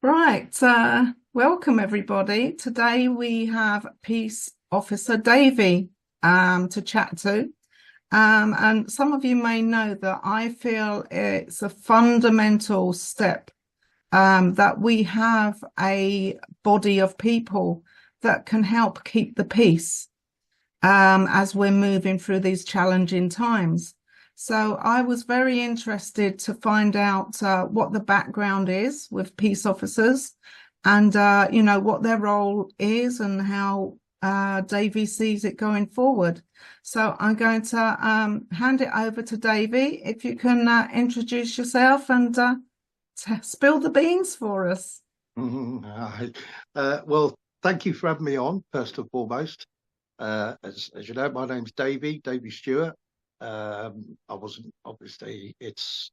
Right, welcome everybody. Today we have Peace Officer Davey to chat to. And some of you may know that I feel it's a fundamental step that we have a body of people that can help keep the peace as we're moving through these challenging times. So I was very interested to find out what the background is with peace officers and, what their role is and how Davey sees it going forward. So I'm going to hand it over to Davey. If you can introduce yourself and spill the beans for us. Well, thank you for having me on, first and foremost. As you know, my name's Davey Stewart. I wasn't obviously it's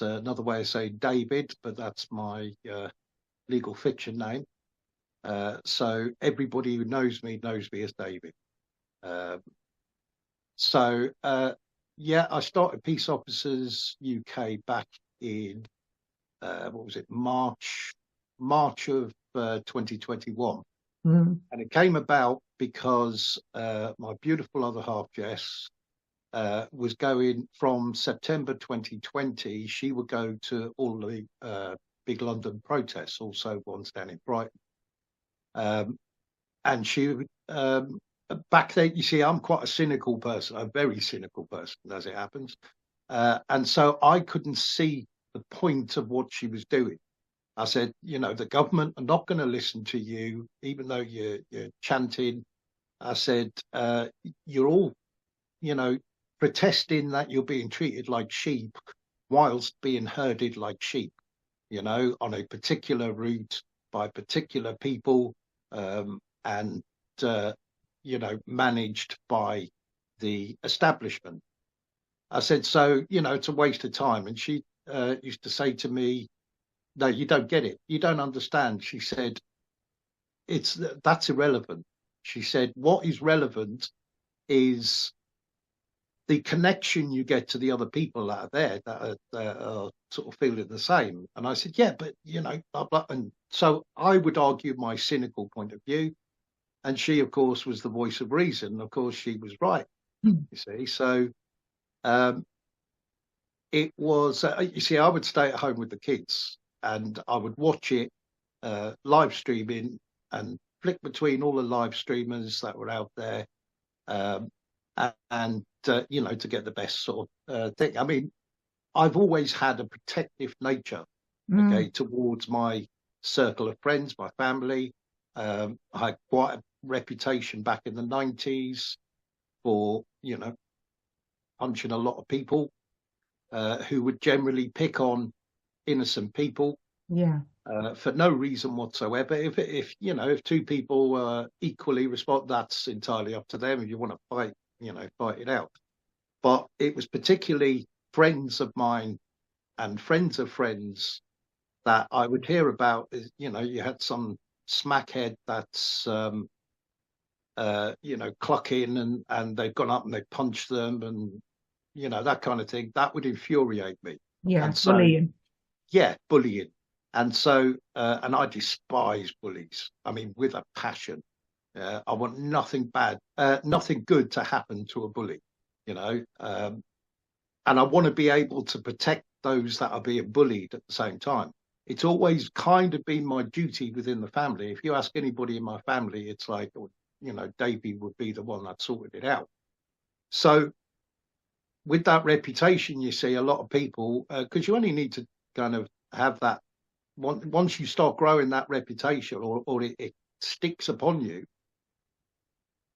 another way of saying David, but that's my legal fiction name. So everybody who knows me as David. Um, yeah, I started Peace Officers UK back in what was it, March of 2021. Mm. And it came about because my beautiful other half, Jess, was going from September 2020. She would go to all the big London protests, also ones down in Brighton. And she would, back then, you see, I'm quite a cynical person, a very cynical person, as it happens. And so I couldn't see the point of what she was doing. I said, the government are not going to listen to you, even though you're chanting. I said, you're all, protesting that you're being treated like sheep whilst being herded like sheep, on a particular route by particular people, and, managed by the establishment. I said, so, it's a waste of time. And she used to say to me, no, you don't get it. You don't understand. She said, that's irrelevant. She said, what is relevant is the connection you get to the other people that are there that are sort of feeling the same. And I said, yeah, but blah, blah. And so I would argue my cynical point of view. And she, of course, was the voice of reason. Of course, she was right. Mm. You see, so it was, you see, I would stay at home with the kids and I would watch it live streaming and flick between all the live streamers that were out there, and to get the best sort of thing. I mean, I've always had a protective nature, okay, towards my circle of friends, my family. I had quite a reputation back in the 90s for, punching a lot of people who would generally pick on innocent people. Yeah. For no reason whatsoever. If two people equally respond, that's entirely up to them. If you want to fight, fight it out. But it was particularly friends of mine and friends of friends that I would hear about. You had some smackhead that's clucking and they've gone up and they punched them and that kind of thing. That would infuriate me. Yeah, And so, bullying. yeah, bullying. And so, and I despise bullies. I mean, with a passion. I want nothing bad, nothing good to happen to a bully, and I want to be able to protect those that are being bullied at the same time. It's always kind of been my duty within the family. If you ask anybody in my family, it's like, Davey would be the one that sorted it out. So with that reputation, you see a lot of people, because you only need to kind of have that. Once you start growing that reputation or it sticks upon you,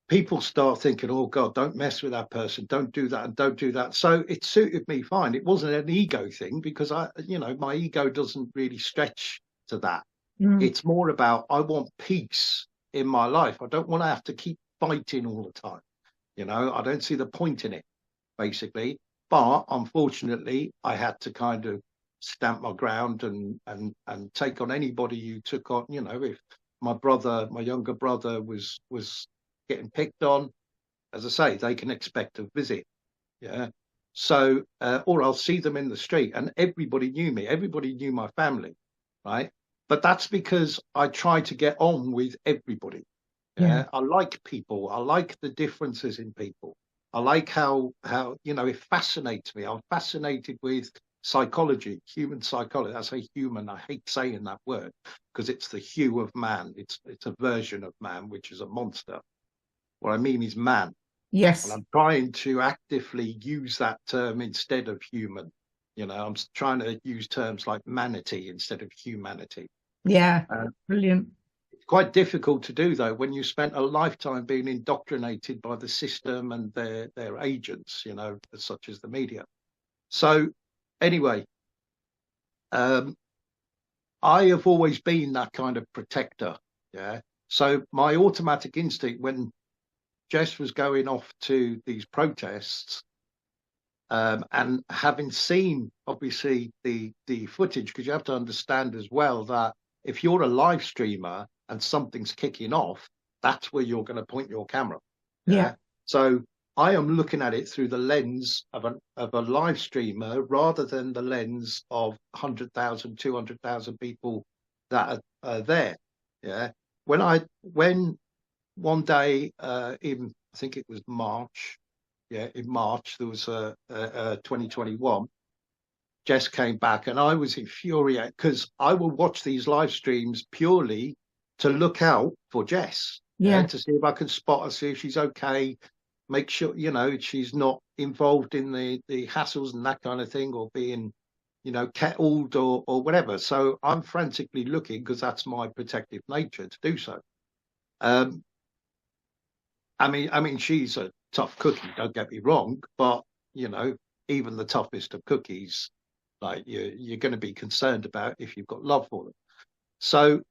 people start thinking, oh God, don't mess with that person, don't do that and don't do that. So it suited me fine. It wasn't an ego thing because my ego doesn't really stretch to that. Mm. It's more about, I want peace in my life. I don't want to have to keep fighting all the time. I don't see the point in it, basically. But unfortunately, I had to kind of stamp my ground and take on anybody who took on, if my younger brother was getting picked on, as I say, they can expect a visit. Yeah. So, or I'll see them in the street and everybody knew me, everybody knew my family, right? but that's because I try to get on with everybody. Yeah. I like people. I like the differences in people. I like how it fascinates me. I'm fascinated with psychology, human psychology. I say human. I hate saying that word because it's the hue of man. It's a version of man which is a monster. What I mean is man, and Yes. I'm trying to actively use that term instead of human. I'm trying to use terms like manatee instead of humanity. Yeah. Uh, Brilliant. it's quite difficult to do though when you spent a lifetime being indoctrinated by the system and their agents, such as the media. So anyway, um, I have always been that kind of protector. Yeah. So my automatic instinct when Jess was going off to these protests, and having seen obviously the footage, because you have to understand as well that if you're a live streamer and something's kicking off, that's where you're going to point your camera. Yeah. Yeah. So I am looking at it through the lens of a live streamer rather than the lens of 100,000, 200,000 people that are there. Yeah. When one day in I think it was March, yeah, in March, there was a 2021. Jess came back and I was infuriated because I will watch these live streams purely to look out for Jess, yeah, Yeah. to see if I can spot her, see if she's okay, make sure, she's not involved in the hassles and that kind of thing, or being, kettled or whatever. So I'm frantically looking because that's my protective nature to do so. Um, I mean, she's a tough cookie. Don't get me wrong, but you know, even the toughest of cookies, like you're going to be concerned about if you've got love for them. So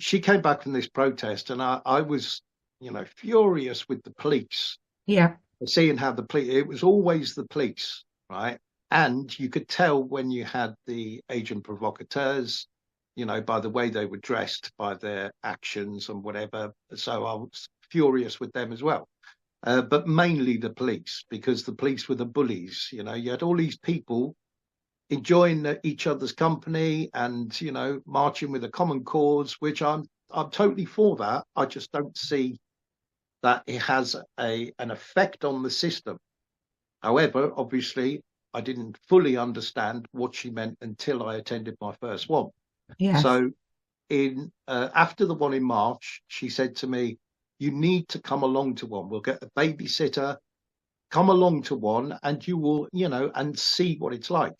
she came back from this protest, and I was, furious with the police, Yeah. seeing how the police. It was always the police, right? And you could tell when you had the agent provocateurs, by the way they were dressed, by their actions and whatever. So I was furious with them as well. But mainly the police, because the police were the bullies. You had all these people enjoying each other's company and, marching with a common cause, which I'm totally for that. I just don't see that it has an effect on the system. However, obviously, I didn't fully understand what she meant until I attended my first one. Yes. So in after the one in March, she said to me, "You need to come along to one. We'll get a babysitter. Come along to one, and you will, and see what it's like."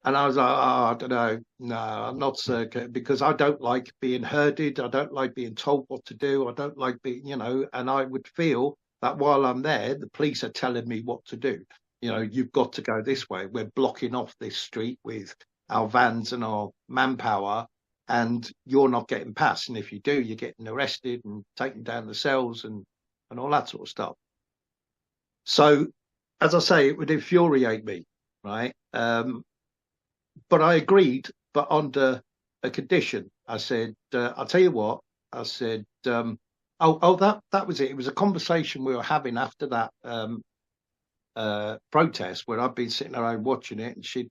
And I was like, "Oh, I don't know. No, I'm not circuit because I don't like being herded. I don't like being told what to do. I don't like being, and I would feel that while I'm there, the police are telling me what to do. You've got to go this way. We're blocking off this street with our vans and our manpower, and you're not getting past. And if you do, you're getting arrested and taken down the cells and all that sort of stuff." So, as I say, it would infuriate me, right? But I agreed, but under a condition. I said, "I'll tell you what." I said, that was it. It was a conversation we were having after that protest, where I'd been sitting around watching it, and she'd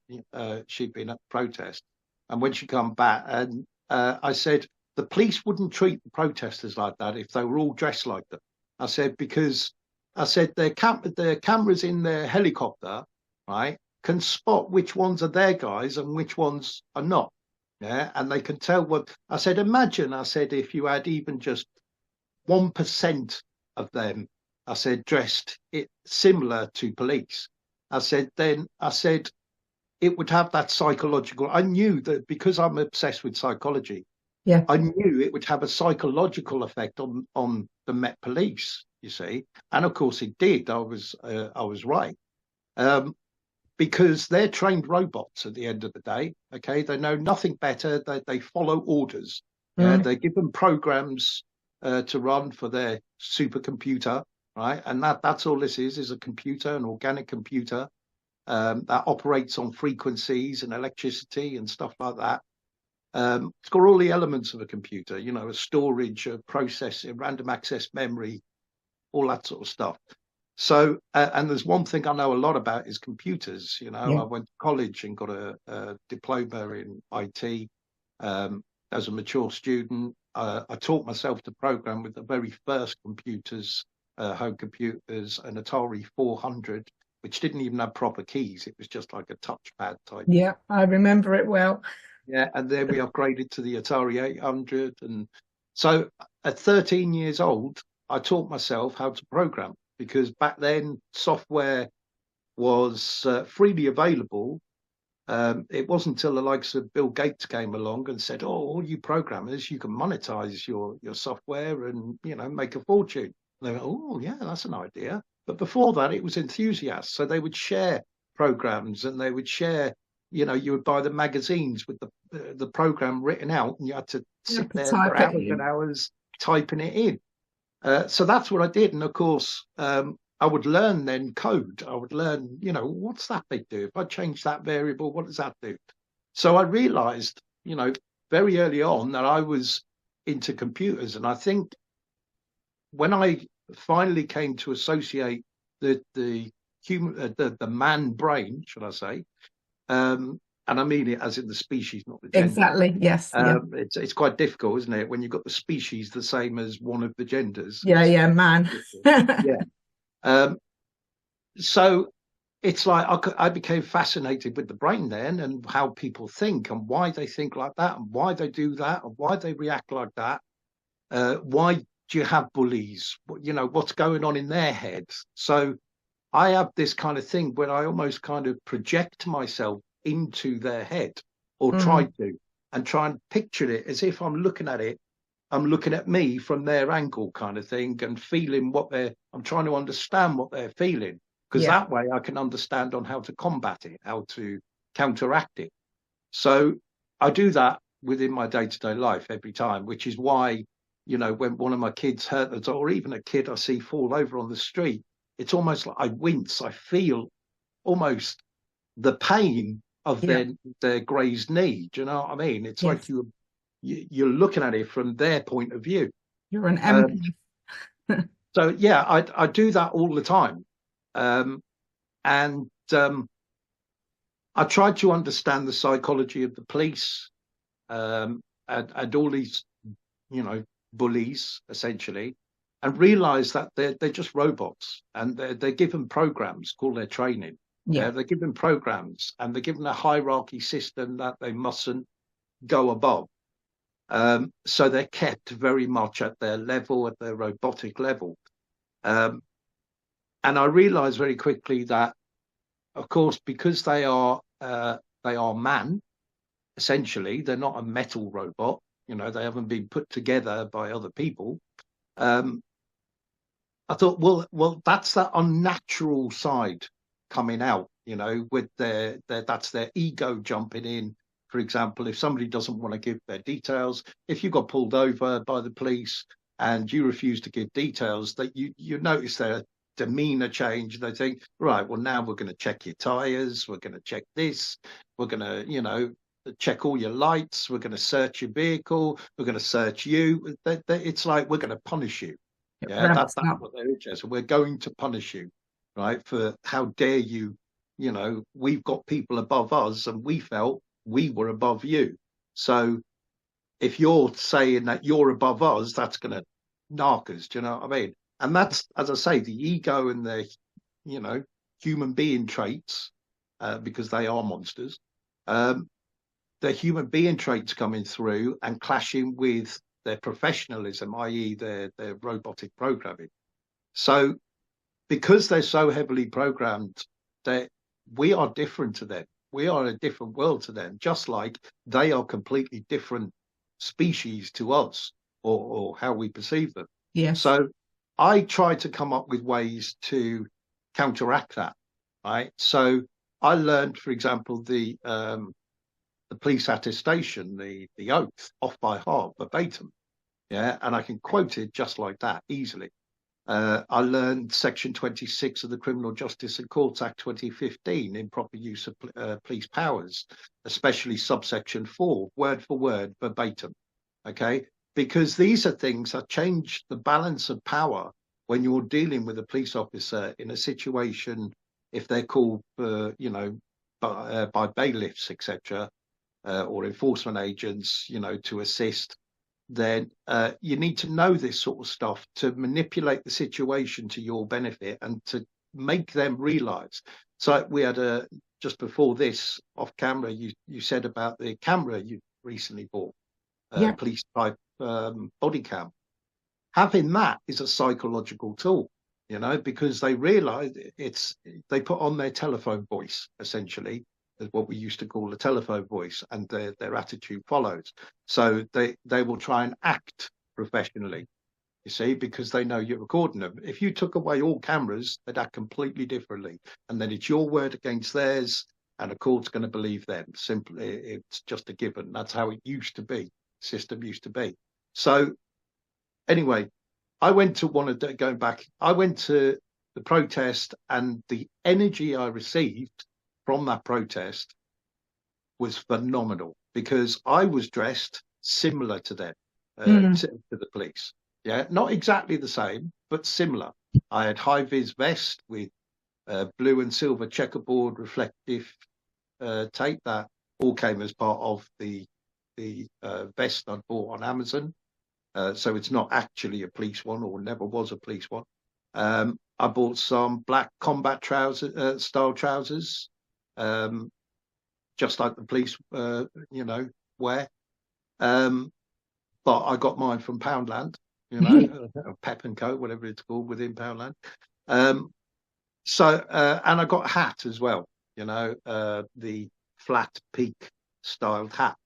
been at the protest. And when she come back, and I said, the police wouldn't treat the protesters like that if they were all dressed like them. I said, because I said their cameras in their helicopter, right, can spot which ones are their guys and which ones are not. Yeah, and they can tell what. I said, imagine, I said, if you had even just 1% of them, I said, dressed it similar to police. I said it would have that psychological. I knew that because I'm obsessed with psychology, Yeah. I knew it would have a psychological effect on the Met Police. You see, and of course it did. I was right. Because they're trained robots at the end of the day. Okay, they know nothing better. They follow orders. Yeah, Mm. they give them programs to run for their supercomputer, right? And that's all this is a computer, an organic computer that operates on frequencies and electricity and stuff like that. It's got all the elements of a computer, a storage, a processing, random access memory, all that sort of stuff. So, and there's one thing I know a lot about is computers. Yeah. I went to college and got a diploma in IT. as a mature student. I taught myself to program with the very first computers, home computers, an Atari 400, which didn't even have proper keys. It was just like a touchpad type. Yeah, I remember it well. Yeah, and then we upgraded to the Atari 800. And so at 13 years old, I taught myself how to program, because back then software was freely available. It wasn't until the likes of Bill Gates came along and said, "Oh, all you programmers, you can monetize your software and make a fortune." And they went, "Oh, yeah, that's an idea." But before that, it was enthusiasts, so they would share programs and they would share. You would buy the magazines with the program written out, and you had to You have sit to there for type it hours and in. hours typing it in. So that's what I did. And of course, I would learn then code. I would learn, what's that big do? If I change that variable, what does that do? So I realized, very early on that I was into computers. And I think when I finally came to associate the human, the man brain, should I say, and I mean it as in the species, not the gender. Exactly. Yes. Yeah. It's quite difficult, isn't it, when you've got the species the same as one of the genders? Yeah. Yeah. Man. Yeah. Um, so it's like I became fascinated with the brain then, and how people think and why they think like that and why they do that and why they react like that. Why do you have bullies? What's going on in their heads? So I have this kind of thing where I almost kind of project myself into their head, or try Mm, to, and try and picture it as if I'm looking at it. I'm looking at me from their angle, kind of thing, and feeling I'm trying to understand what they're feeling, because yeah. that way I can understand on how to combat it, how to counteract it. So I do that within my day-to-day life every time, which is why, when one of my kids hurt, or even a kid I see fall over on the street, it's almost like I wince. I feel almost the pain of Yeah. their grazed knee. Do you know what I mean? It's like Yes. you're looking at it from their point of view. You're an Um, empath. so yeah, I do that all the time, and I try to understand the psychology of the police, and all these you know bullies essentially, and realize that they're just robots, and they're given programs called their training. Yeah. They're given programs, and they're given a hierarchy system that they mustn't go above. So they're kept very much at their level, at their robotic level. Um, and I realized very quickly that, of course, because they are man, essentially, they're not a metal robot. They haven't been put together by other people. Um, I thought, well, that's that unnatural side coming out. With that's their ego jumping in. For example, if somebody doesn't want to give their details, if you got pulled over by the police and you refuse to give details, that you notice their demeanor change. They think, right, well, now we're going to check your tires, we're going to check this, we're going to, check all your lights, we're going to search your vehicle, we're going to search you. It's like we're going to punish you. It Yeah, ramps that's up. what they're interested. We're going to punish you, right? For how dare you? We've got people above us, and we felt we were above you. So if you're saying that you're above us, that's going to narc us. Do you know what I mean? And that's, as I say, the ego and the, you know, human being traits, because they are monsters. Um, their human being traits coming through and clashing with their professionalism, i.e., their robotic programming. So, because they're so heavily programmed, that we are different to them. We are a different world to them, just like they are completely different species to us, or how we perceive them. Yes. So, I try to come up with ways to counteract that. Right. So, I learned, for example, the police attestation, the oath, off by heart, verbatim. Yeah, and I can quote it just like that easily. I learned Section 26 of the Criminal Justice and Courts Act 2015, improper use of police powers, especially subsection 4, word for word, verbatim. Okay, because these are things that change the balance of power when you're dealing with a police officer in a situation, if they're called, by bailiffs, etc. or enforcement agents, to assist, then you need to know this sort of stuff to manipulate the situation to your benefit and to make them realize. So we had just before this off camera, you said about the camera you recently bought, Yeah. police type body cam. Having that is a psychological tool, because they realize they put on their telephone voice, essentially, is what we used to call a telephone voice, and their attitude follows. So they will try and act professionally, you see, because they know you're recording them. If you took away all cameras, they'd act completely differently. And then it's your word against theirs, and a court's going to believe them. Simply, it's just a given. That's how it used to be. System used to be. So anyway, I went to going back, I went to the protest, and the energy I received from that protest was phenomenal, because I was dressed similar to them, to the police. Yeah, not exactly the same, but similar. I had high-vis vest with blue and silver checkerboard reflective tape. That all came as part of the vest I'd bought on Amazon. So it's not actually a police one, or never was a police one. I bought some black combat style trousers, just like the police, wear. But I got mine from Poundland, Pep and Co, whatever it's called within Poundland. So and I got a hat as well, the flat peak styled hat,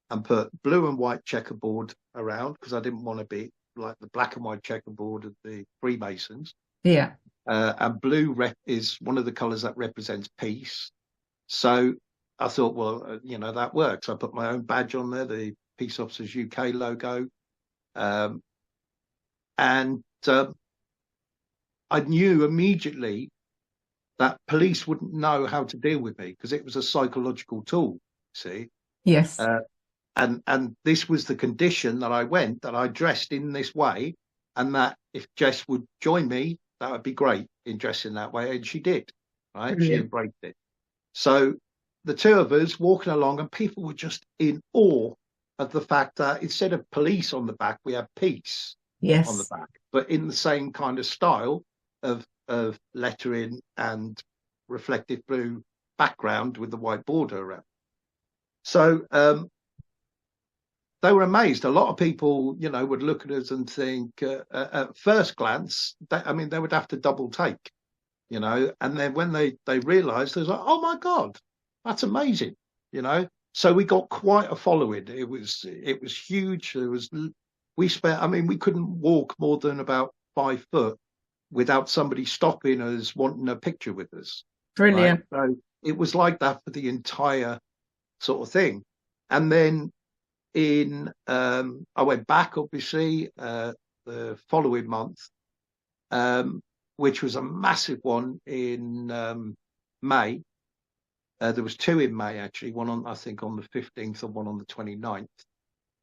and put blue and white checkerboard around, because I didn't want to be like the black and white checkerboard of the Freemasons. Yeah. And blue is one of the colours that represents peace. So I thought, well, that works. I put my own badge on there, the Peace Officers UK logo. And I knew immediately that police wouldn't know how to deal with me, because it was a psychological tool, see? Yes. And this was the condition that I dressed in this way, and that if Jess would join me, that would be great in dressing that way. And she did, right? Brilliant. She embraced it. So the two of us walking along, and people were just in awe of the fact that instead of police on the back, we have peace on the back, but in the same kind of style of lettering and reflective blue background with the white border around. So they were amazed. A lot of people, would look at us and think, at first glance, they would have to double take, and then when they realised, they was like, oh my God, that's amazing, So we got quite a following. It was huge. We couldn't walk more than about 5 foot without somebody stopping us, wanting a picture with us. Brilliant. Right? So it was like that for the entire sort of thing. And then I went back, obviously, the following month, which was a massive one in May. There was 2 in May, actually, one on the 15th and one on the 29th.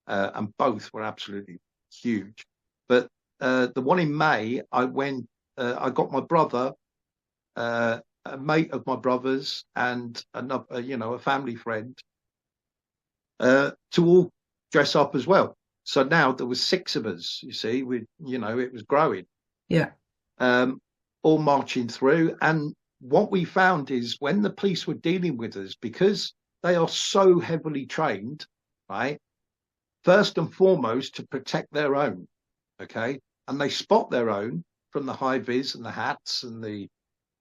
And both were absolutely huge. But the one in May, I got my brother, a mate of my brother's, and another, a family friend, to all dress up as well. So now there was 6 of us, you see, it was growing. Yeah. All marching through. And what we found is when the police were dealing with us, because they are so heavily trained, right, first and foremost to protect their own, okay, and they spot their own from the high vis and the hats and the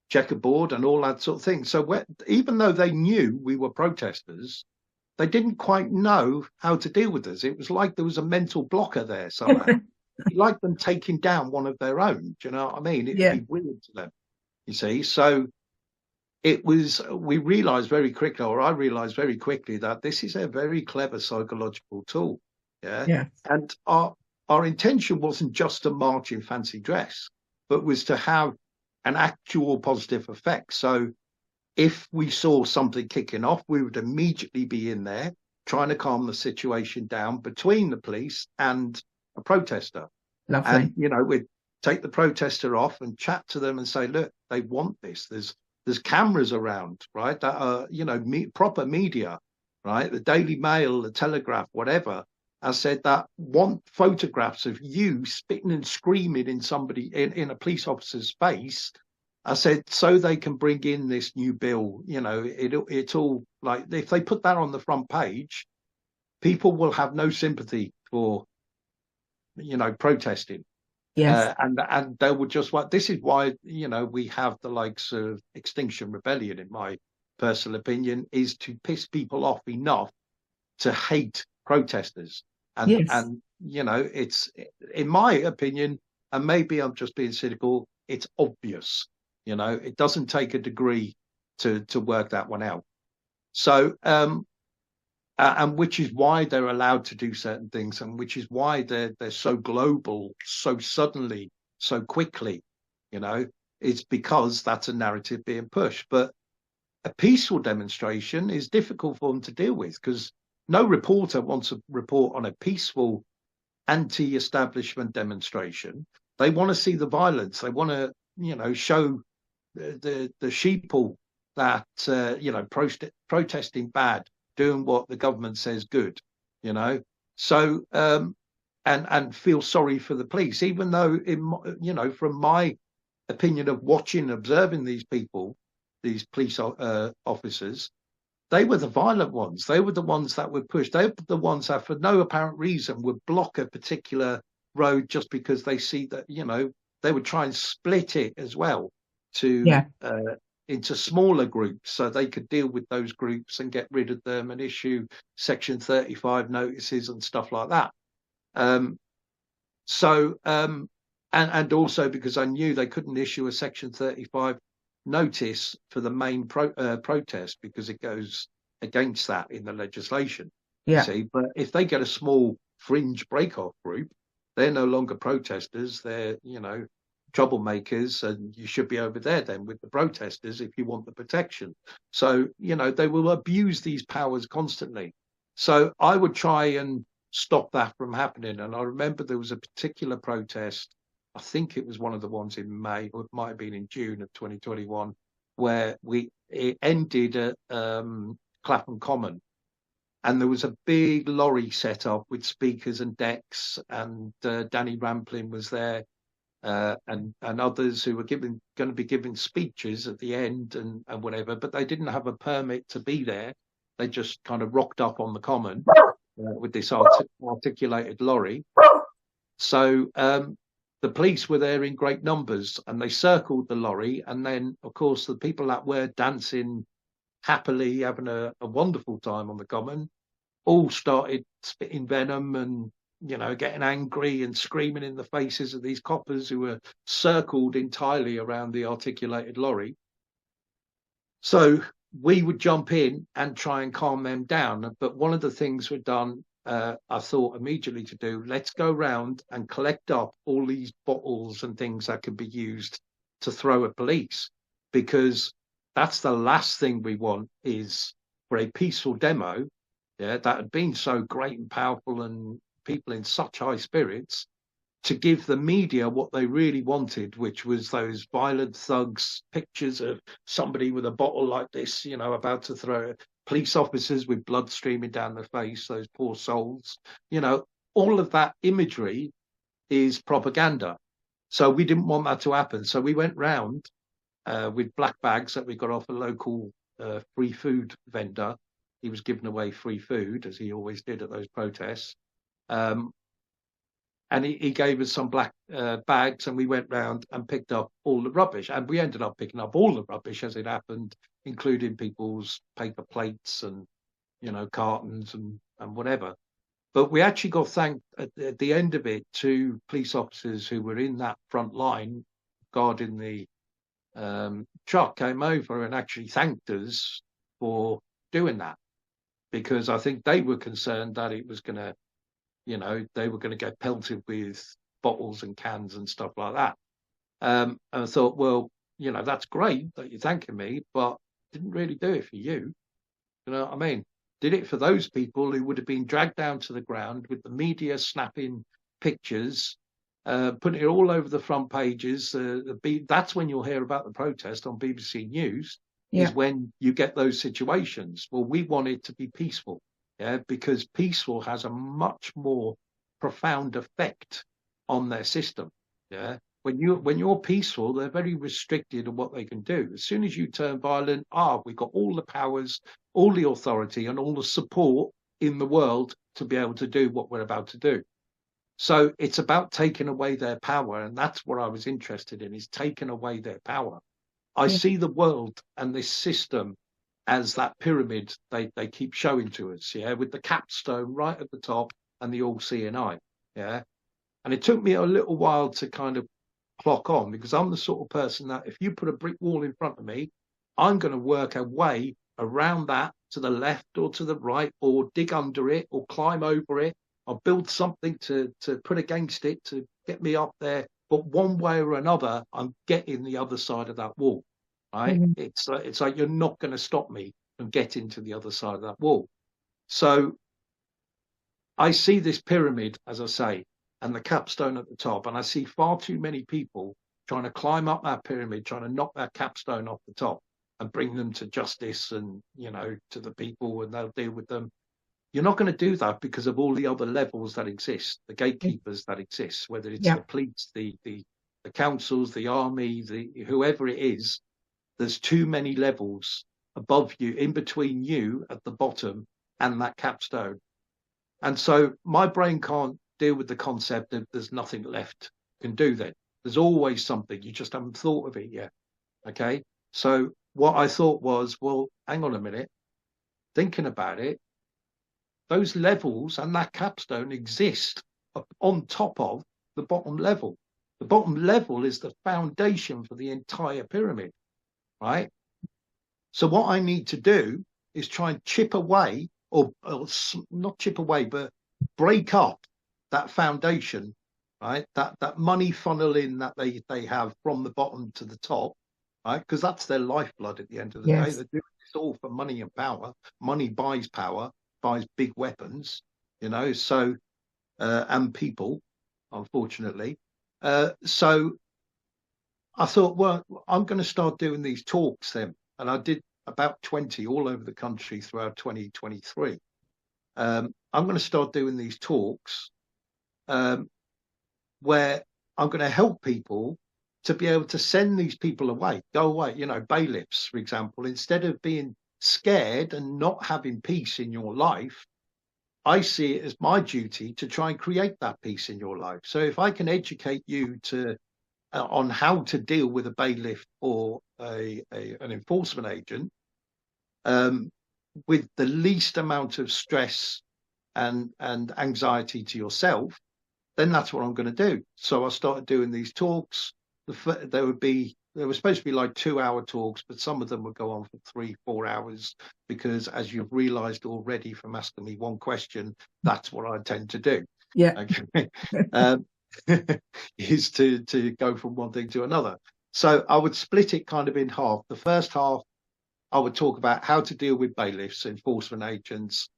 checkerboard and all that sort of thing. So even though they knew we were protesters, they didn't quite know how to deal with us. It was like there was a mental blocker there somehow. Like them taking down one of their own. Do you know what I mean? It'd be weird to them, you see. So we realized very quickly, or I realized very quickly, that this is a very clever psychological tool. Yeah. And our intention wasn't just to march in fancy dress, but was to have an actual positive effect. So if we saw something kicking off, we would immediately be in there trying to calm the situation down between the police and a protester. Lovely. And, we'd take the protester off and chat to them and say, look, they want this. There's cameras around, right? That are, proper media. right? The Daily Mail, the Telegraph, whatever, has said that want photographs of you spitting and screaming in somebody in a police officer's face. I said, so they can bring in this new bill. You know, it's all like, if they put that on the front page, people will have no sympathy for, you know, protesting. Yes. And they would just want, this is why, you know, we have the likes of Extinction Rebellion, in my personal opinion, is to piss people off enough to hate protesters. Yes. And you know, it's, in my opinion, and maybe I'm just being cynical, it's obvious. You know, it doesn't take a degree to work that one out. So and which is why they're allowed to do certain things, and which is why they're so global, so suddenly, so quickly. You know, it's because that's a narrative being pushed. But a peaceful demonstration is difficult for them to deal with, because no reporter wants to report on a peaceful anti-establishment demonstration. They want to see the violence. They want to, you know, show the sheeple that you know, protesting bad, doing what the government says good, you know. So and feel sorry for the police, even though, in, you know, from my opinion of watching, observing these people, these police officers, they were the violent ones. They were the ones that would push. They were the ones that, for no apparent reason, would block a particular road just because they see that, you know, they would try and split it as well to Yeah. into smaller groups, so they could deal with those groups and get rid of them and issue Section 35 notices and stuff like that. Um, so and also because I knew they couldn't issue a Section 35 notice for the main protest, because it goes against that in the legislation. You Yeah. see, but if they get a small fringe break-off group, they're no longer protesters. They're, you know, troublemakers, and you should be over there then with the protesters if you want the protection. So, you know, they will abuse these powers constantly. So I would try and stop that from happening. And I remember there was a particular protest, I think it was one of the ones in May, or it might have been in June of 2021, where it ended at Clapham Common, and there was a big lorry set up with speakers and decks, and Danny Rampling was there, and others who were going to be giving speeches at the end and whatever, but they didn't have a permit to be there. They just kind of rocked up on the common with this articulated lorry. So the police were there in great numbers, and they circled the lorry. And then, of course, the people that were dancing happily, having a wonderful time on the common, all started spitting venom and, you know, getting angry and screaming in the faces of these coppers who were circled entirely around the articulated lorry. So we would jump in and try and calm them down. But one of the things we'd done, I thought immediately to do, let's go round and collect up all these bottles and things that could be used to throw at police, because that's the last thing we want, is for a peaceful demo, yeah, that had been so great and powerful and people in such high spirits, to give the media what they really wanted, which was those violent thugs, pictures of somebody with a bottle like this, you know, about to throw, police officers with blood streaming down their face, those poor souls. You know, all of that imagery is propaganda. So we didn't want that to happen. So we went round with black bags that we got off a local free food vendor. He was giving away free food, as he always did at those protests. And he gave us some black bags, and we went round and picked up all the rubbish. And we ended up picking up all the rubbish as it happened, including people's paper plates and, you know, cartons and whatever. But we actually got thanked at the end of it to police officers who were in that front line guarding the truck, came over and actually thanked us for doing that, because I think they were concerned that it was going to, you know, they were going to get pelted with bottles and cans and stuff like that. And I thought, well, you know, that's great that you're thanking me, but didn't really do it for you. You know what I mean? Did it for those people who would have been dragged down to the ground with the media snapping pictures, putting it all over the front pages. That's when you'll hear about the protest on BBC News. Yeah. is when you get those situations. Well, we want it to be peaceful, yeah, because peaceful has a much more profound effect on their system. Yeah. When you're peaceful, they're very restricted on what they can do. As soon as you turn violent, we've got all the powers, all the authority, and all the support in the world to be able to do what we're about to do. So it's about taking away their power, and that's what I was interested in, is taking away their power. I Yeah. see the world and this system as that pyramid they keep showing to us, yeah, with the capstone right at the top and the all-seeing eye, yeah. And it took me a little while to kind of clock on, because I'm the sort of person that if you put a brick wall in front of me, I'm going to work a way around that to the left or to the right, or dig under it or climb over it. I'll build something to put against it to get me up there. But one way or another, I'm getting the other side of that wall. Right? Mhm. It's like you're not going to stop me from getting to the other side of that wall. So I see this pyramid, as I say, and the capstone at the top, and I see far too many people trying to climb up that pyramid, trying to knock that capstone off the top and bring them to justice and, to the people, and they'll deal with them. You're not going to do that because of all the other levels that exist, the gatekeepers that exist, whether it's Yeah. the police, the councils, the army, the whoever it is. There's too many levels above you, in between you at the bottom and that capstone. And so my brain can't deal with the concept of there's nothing left you can do then. There's always something. You just haven't thought of it yet. Okay. So what I thought was, well, hang on a minute. Thinking about it, those levels and that capstone exist on top of the bottom level. The bottom level is the foundation for the entire pyramid, right? So what I need to do is try and chip away, or not chip away, but break up that foundation, right? That money funneling that they have from the bottom to the top, right? Because that's their lifeblood at the end of the day. Yes. They're doing this all for money and power. Money buys power, buys big weapons, So and people, unfortunately. So I thought, well, I'm going to start doing these talks then. And I did about 20 all over the country throughout 2023. I'm going to start doing these talks um, where I'm going to help people to be able to send these people away, go away, bailiffs, for example. Instead of being scared and not having peace in your life, I see it as my duty to try and create that peace in your life. So if I can educate you on how to deal with a bailiff or an enforcement agent um, with the least amount of stress and anxiety to yourself, then that's what I'm going to do. So I started doing these talks. There were supposed to be like 2 hour talks, but some of them would go on for 3-4 hours because, as you've realised already from asking me one question, that's what I tend to do. Yeah. Okay. um, is to go from one thing to another. So I would split it kind of in half. The first half, I would talk about how to deal with bailiffs, enforcement agents,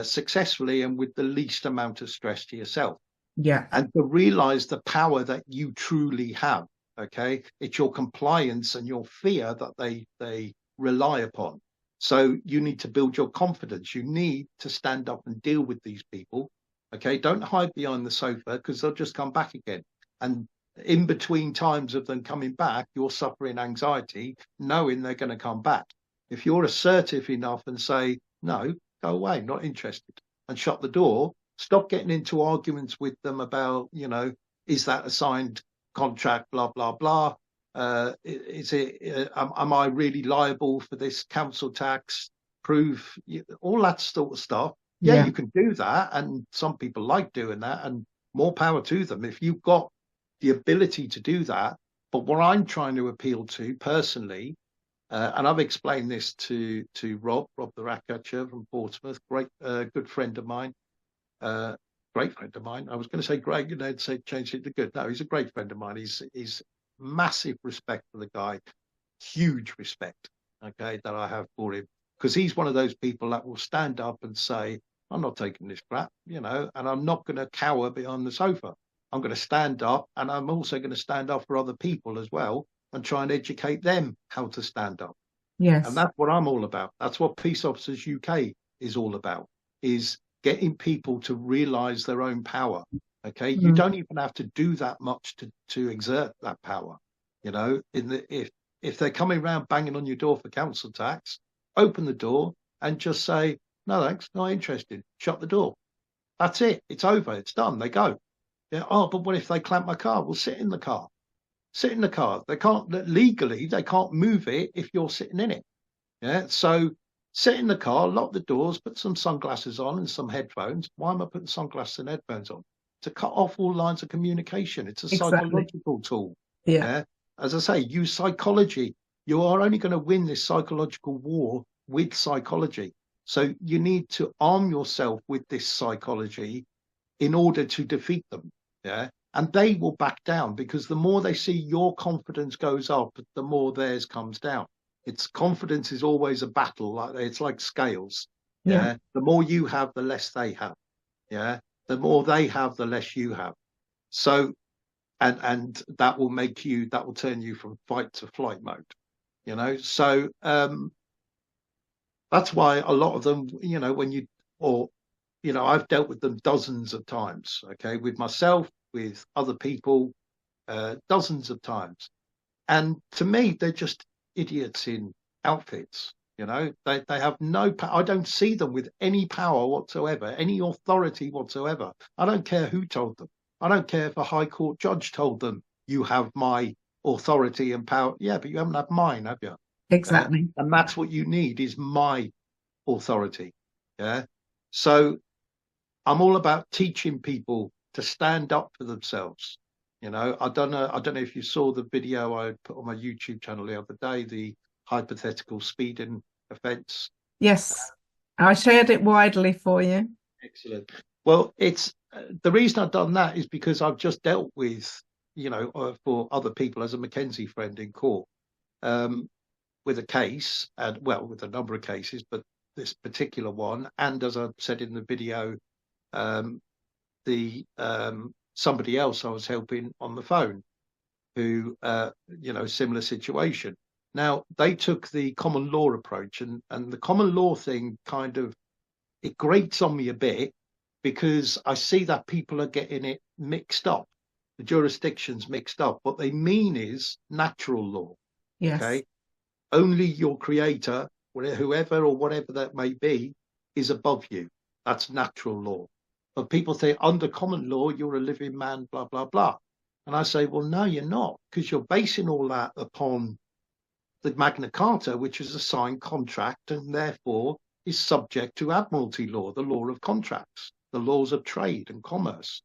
successfully and with the least amount of stress to yourself, Yeah. and to realize the power that you truly have. Okay, it's your compliance and your fear that they rely upon. So you need to build your confidence. You need to stand up and deal with these people. Okay, don't hide behind the sofa, because they'll just come back again. And in between times of them coming back, you're suffering anxiety, knowing they're going to come back. If you're assertive enough and say, no, go away, not interested, and shut the door, stop getting into arguments with them about, is that a signed contract, blah, blah, blah. Is it, am I really liable for this council tax? Prove all that sort of stuff. Yeah, Yeah. you can do that. And some people like doing that, and more power to them if you've got the ability to do that. But what I'm trying to appeal to personally, and I've explained this to Rob the Ratcatcher from Portsmouth, great good friend of mine, great friend of mine. I was going to say great, say change it to good. No, he's a great friend of mine. He's massive respect for the guy, huge respect, okay, that I have for him, because he's one of those people that will stand up and say, I'm not taking this crap, and I'm not going to cower behind the sofa. I'm going to stand up, and I'm also going to stand up for other people as well and try and educate them how to stand up. And Yes. that's what I'm all about. That's what Peace Officers UK is all about, is getting people to realize their own power. Okay. You Mm. don't even have to do that much to exert that power. You know, if they're coming around banging on your door for council tax, open the door and just say, no, thanks, not interested. Shut the door. That's it. It's over. It's done. They go. Yeah. Oh, but what if they clamp my car? Well, sit in the car. Sit in the car. They can't legally. They can't move it if you're sitting in it. Yeah. So sit in the car, lock the doors, put some sunglasses on and some headphones. Why am I putting sunglasses and headphones on? To cut off all lines of communication. It's a Exactly. psychological tool. Yeah. Yeah. As I say, use psychology. You are only going to win this psychological war with psychology. So you need to arm yourself with this psychology in order to defeat them. Yeah. And they will back down, because the more they see your confidence goes up, the more theirs comes down. It's confidence is always a battle. Like, it's like scales. Yeah. Yeah. The more you have, the less they have. Yeah. The more they have, the less you have. So, and that will that will turn you from fight to flight mode. So that's why a lot of them, I've dealt with them dozens of times. Okay, with myself, with other people, dozens of times. And to me, they're just idiots in outfits. They have no power. I don't see them with any power whatsoever, any authority whatsoever. I don't care who told them. I don't care if a high court judge told them, you have my authority and power. Yeah, but you haven't had mine, have you? Yeah? Exactly. And that's what you need, is my authority. Yeah. So I'm all about teaching people to stand up for themselves. I don't know if you saw the video I put on my YouTube channel the other day, the hypothetical speeding offence. Yes. I shared it widely for you. Excellent. Well, it's the reason I've done that is because I've just dealt with, for other people as a Mackenzie friend in court, um, with a case, and well, with a number of cases, but this particular one, and as I said in the video, um, the somebody else I was helping on the phone who, similar situation. Now they took the common law approach, and the common law thing kind of, it grates on me a bit, because I see that people are getting it mixed up, the jurisdictions mixed up. What they mean is natural law. Yes. Okay, only your creator, whoever or whatever that may be, is above you. That's natural law. But people say under common law, you're a living man, blah, blah, blah. And I say, well, no, you're not, because you're basing all that upon the Magna Carta, which is a signed contract and therefore is subject to admiralty law, the law of contracts, the laws of trade and commerce.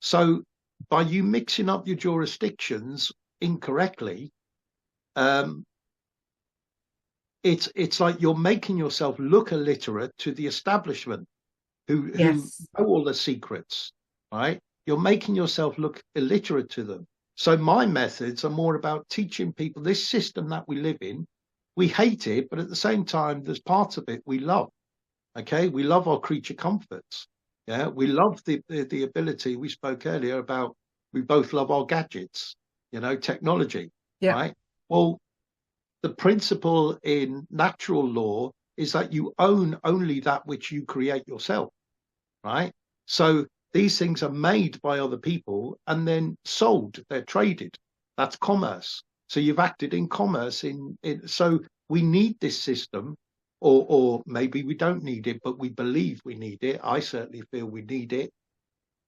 So by you mixing up your jurisdictions incorrectly, um, it's like you're making yourself look illiterate to the establishment who Yes. know all the secrets, right? You're making yourself look illiterate to them. So my methods are more about teaching people this system that we live in. We hate it, but at the same time, there's parts of it we love. Okay, we love our creature comforts. Yeah, we love the ability we spoke earlier about. We both love our gadgets, technology, Yeah. right? Well, the principle in natural law is that you own only that which you create yourself, right? So these things are made by other people and then sold, they're traded. That's commerce. So you've acted in commerce so we need this system, or maybe we don't need it, but we believe we need it. I certainly feel we need it.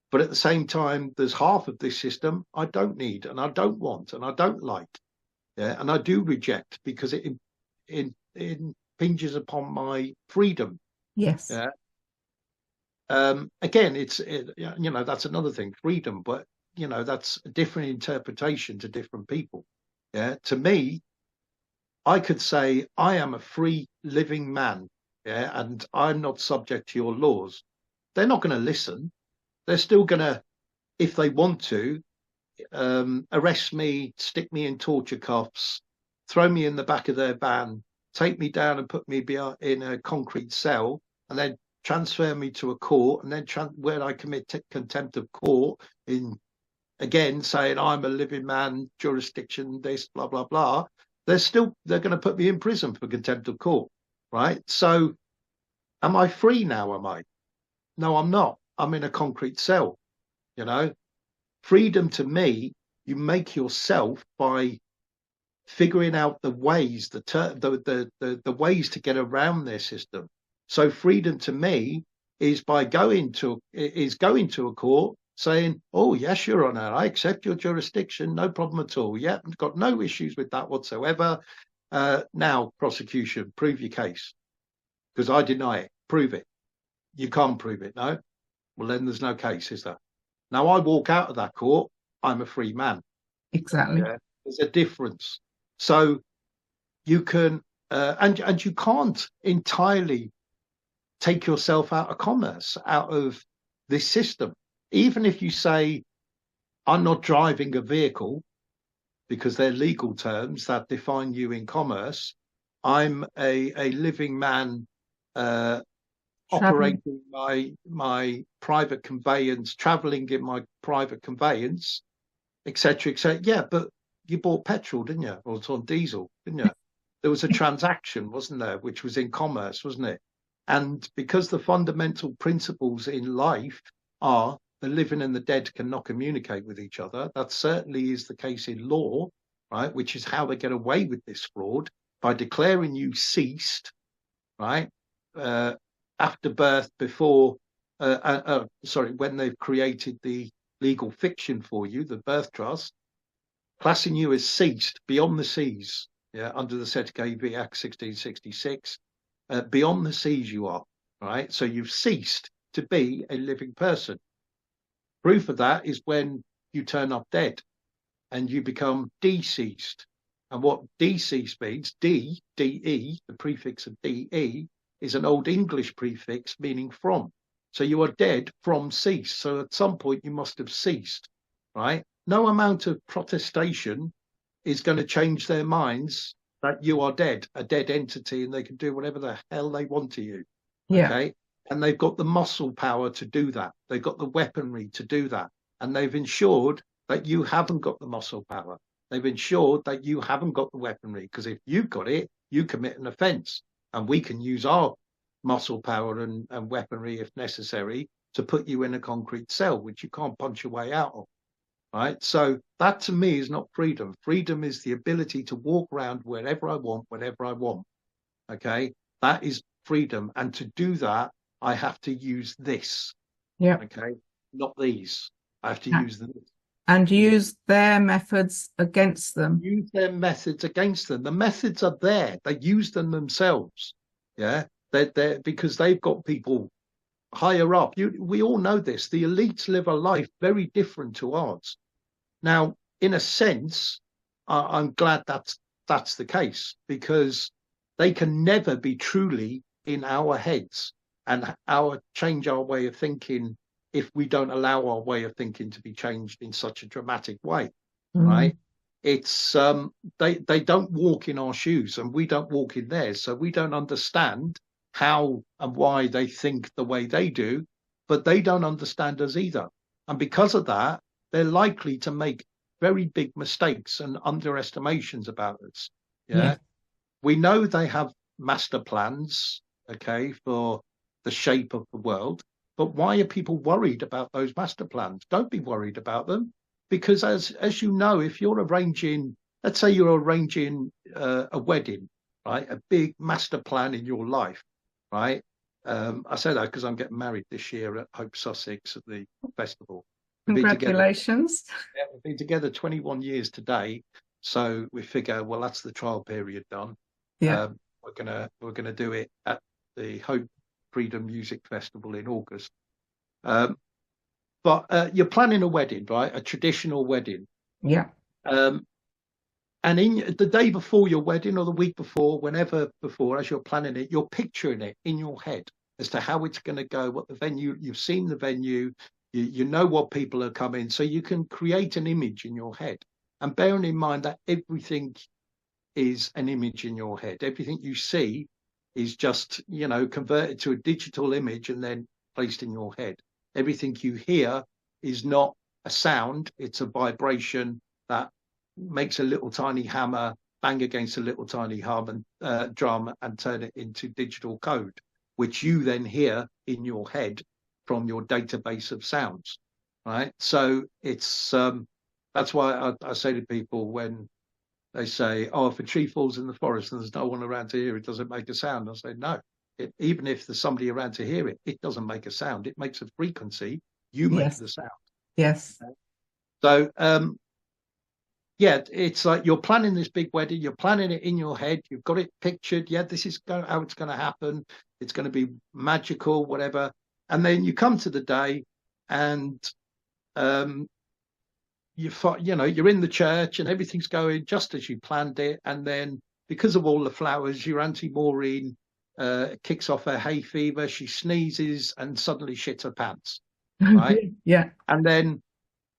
But at the same time, there's half of this system I don't need, and I don't want, and I don't like. Yeah, and I do reject, because it impinges upon my freedom. Yes. Yeah. Again, that's another thing, freedom, but that's a different interpretation to different people. Yeah. To me, I could say I am a free living man. Yeah, and I'm not subject to your laws. They're not going to listen. They're still going to, if they want to, arrest me, stick me in torture cuffs, throw me in the back of their van, take me down and put me in a concrete cell, and then transfer me to a court, and then where I commit contempt of court, in again saying I'm a living man, jurisdiction, this, blah, blah, blah. they're going to put me in prison for contempt of court, right? So am I free now? Am I? No, I'm not. I'm in a concrete cell. You know, freedom to me, you make yourself by figuring out the ways, the ways to get around their system. So freedom to me is by going to a court saying, "Oh yes, Your Honour, I accept your jurisdiction, no problem at all. Yeah, got no issues with that whatsoever. Now, prosecution, prove your case because I deny it. Prove it. You can't prove it. No. Well, then there's no case, is there? Now I walk out of that court, I'm a free man. Exactly. Yeah, there's a difference. So you can, and you can't entirely take yourself out of commerce, out of this system. Even if you say, I'm not driving a vehicle, because they're legal terms that define you in commerce, I'm a living man operating my private conveyance, traveling in my private conveyance, etc., etc. Yeah, but you bought petrol, didn't you? Or it's on diesel, didn't you? There was a transaction, wasn't there, which was in commerce, wasn't it? And because the fundamental principles in life are the living and the dead cannot communicate with each other, that certainly is the case in law, right? Which is how they get away with this fraud, by declaring you ceased, right? After birth, when they've created the legal fiction for you, the birth trust, classing you as ceased, beyond the seas, yeah, under the Sedgwick Act 1666, beyond the seas you are, right? So you've ceased to be a living person. Proof of that is when you turn up dead and you become deceased. And what deceased means, D-E, the prefix of D-E, is an Old English prefix meaning from. So you are dead from cease. So at some point you must have ceased, right? No amount of protestation is going to change their minds that you are dead, a dead entity, and they can do whatever the hell they want to you. Yeah. Okay. And they've got the muscle power to do that. They've got the weaponry to do that. And they've ensured that you haven't got the muscle power. They've ensured that you haven't got the weaponry, because if you've got it, you commit an offence. And we can use our muscle power and weaponry, if necessary, to put you in a concrete cell, which you can't punch your way out of. Right. So that to me is not freedom. Freedom is the ability to walk around wherever I want, whenever I want. Okay. That is freedom. And to do that, I have to use this. Yeah. Okay. Not these. I have to use them. And use their methods against them. Use their methods against them. The methods are there. They use them themselves. Yeah. They're because they've got people higher up. We all know this. The elites live a life very different to ours. Now, in a sense, I'm glad that's the case, because they can never be truly in our heads and change our way of thinking if we don't allow our way of thinking to be changed in such a dramatic way, right? It's they don't walk in our shoes and we don't walk in theirs, so we don't understand how and why they think the way they do, but they don't understand us either. And because of that, they're likely to make very big mistakes and underestimations about us. Yeah. We know they have master plans, okay, for the shape of the world, but why are people worried about those master plans? Don't be worried about them, because as you know, if you're arranging, let's say you're arranging a wedding, right, a big master plan in your life, right? I say that because I'm getting married this year at Hope Sussex at the festival. Congratulations. We've been together 21 years today, so we figure, well, that's the trial period done. Yeah. We're gonna do it at the Hope Freedom Music Festival in August. But you're planning a wedding, right? A traditional wedding. Yeah. And in the day before your wedding or the week before, whenever before, as you're planning it, you're picturing it in your head as to how it's going to go, what the venue, you've seen the venue, you know what people are coming, so you can create an image in your head. And bearing in mind that everything is an image in your head. Everything you see is just, converted to a digital image and then placed in your head. Everything you hear is not a sound, it's a vibration that makes a little tiny hammer bang against a little tiny drum and turn it into digital code, which you then hear in your head from your database of sounds, right? So it's that's why I say to people when they say, "Oh, if a tree falls in the forest and there's no one around to hear it, does it make a sound?" I say, "No. Even if there's somebody around to hear it, it doesn't make a sound. It makes a frequency. You make Yes. the sound." Yes. So, yeah, it's like you're planning this big wedding. You're planning it in your head. You've got it pictured. Yeah, this is how it's going to happen. It's going to be magical, whatever. And then you come to the day, and you're in the church, and everything's going just as you planned it. And then, because of all the flowers, your Auntie Maureen kicks off her hay fever. She sneezes and suddenly shits her pants, right? Yeah. And then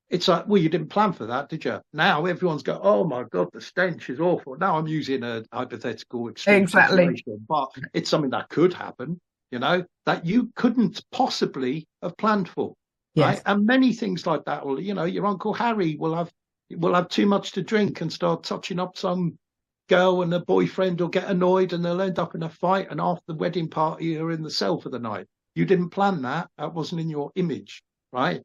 it's like, well, you didn't plan for that, did you? Now everyone's going, oh my God, the stench is awful. Now I'm using a hypothetical extreme Exactly. situation, but it's something that could happen, that you couldn't possibly have planned for, right? Yes. And many things like that. Well, your Uncle Harry will have too much to drink and start touching up some girl, and the boyfriend will get annoyed and they'll end up in a fight. And after the wedding party, you're in the cell for the night. You didn't plan that. That wasn't in your image, right?